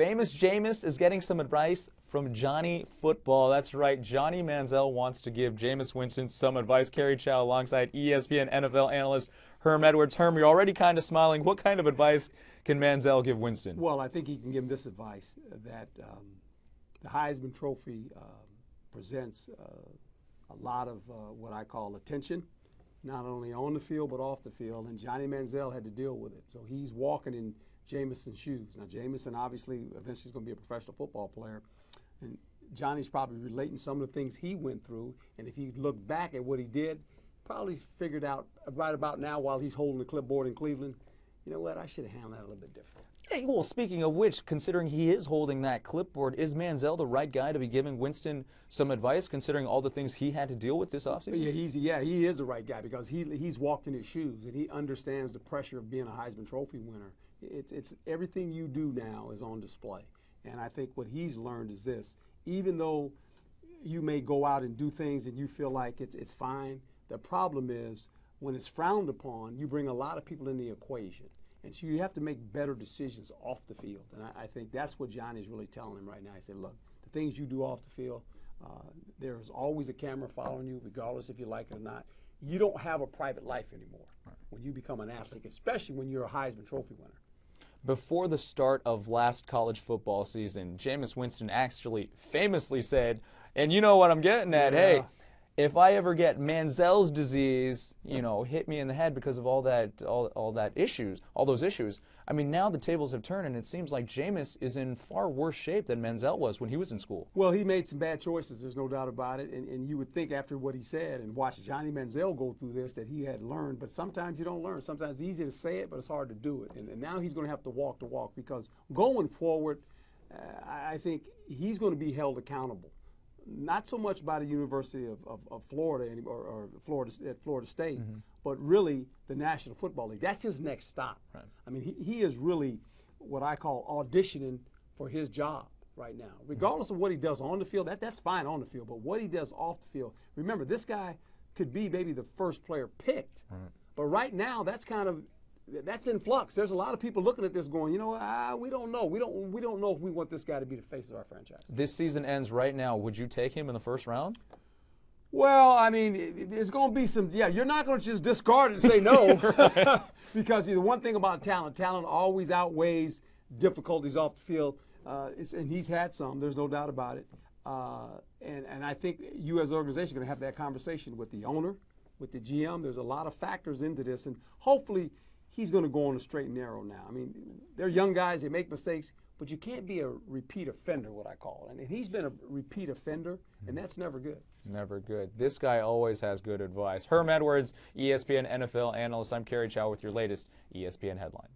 Famous Jameis is getting some advice from Johnny Football. That's right, Johnny Manziel wants to give Jameis Winston some advice. Kerry Chow alongside ESPN NFL analyst Herm Edwards. Herm, you're already kind of smiling. What kind of advice can Manziel give Winston? Well, I think he can give him this advice, that the Heisman Trophy presents a lot of what I call attention, not only on the field but off the field, and Johnny Manziel had to deal with it. So he's walking in Jameson's shoes. Now, Jameson obviously eventually is going to be a professional football player, and Johnny's probably relating some of the things he went through, and if you look back at what he did, probably figured out right about now while he's holding the clipboard in Cleveland, you know what, I should have handled that a little bit different. Hey, well, speaking of which, considering he is holding that clipboard, is Manziel the right guy to be giving Winston some advice, considering all the things he had to deal with this offseason? Yeah, he is the right guy because he's walked in his shoes and he understands the pressure of being a Heisman Trophy winner. It's everything you do now is on display, and I think what he's learned is this: even though you may go out and do things and you feel like it's fine, the problem is when it's frowned upon, you bring a lot of people in the equation. And so you have to make better decisions off the field. And I think that's what Johnny's really telling him right now. He said, look, the things you do off the field, there is always a camera following you, regardless if you like it or not. You don't have a private life anymore when you become an athlete, especially when you're a Heisman Trophy winner. Before the start of last college football season, Jameis Winston actually famously said, and you know what I'm getting at, hey, if I ever get Manziel's disease, you know, hit me in the head because of all those issues. I mean, now the tables have turned, and it seems like Jameis is in far worse shape than Manziel was when he was in school. Well, he made some bad choices. There's no doubt about it. And you would think after what he said and watch Johnny Manziel go through this that he had learned. But sometimes you don't learn. Sometimes it's easy to say it, but it's hard to do it. And now he's going to have to walk the walk because going forward, I think he's going to be held accountable. Not so much by the University of Florida or Florida State, but really the National Football League. That's his next stop. Right. I mean, he is really what I call auditioning for his job right now. Regardless of what he does on the field, that's fine on the field, but what he does off the field. Remember, this guy could be maybe the first player picked, but right now that's in flux. There's a lot of people looking at this going, you know, we don't know. We don't know if we want this guy to be the face of our franchise. This season ends right now. Would you take him in the first round? Well, I mean, there's going to be some, you're not going to just discard it and say no. Because the one thing about talent always outweighs difficulties off the field. And he's had some, there's no doubt about it. And I think you as an organization are going to have that conversation with the owner, with the GM. There's a lot of factors into this, and hopefully he's going to go on a straight and narrow now. I mean, they're young guys, they make mistakes, but you can't be a repeat offender, what I call it. And he's been a repeat offender, and that's never good. Never good. This guy always has good advice. Herm Edwards, ESPN NFL analyst. I'm Kerry Chow with your latest ESPN headline.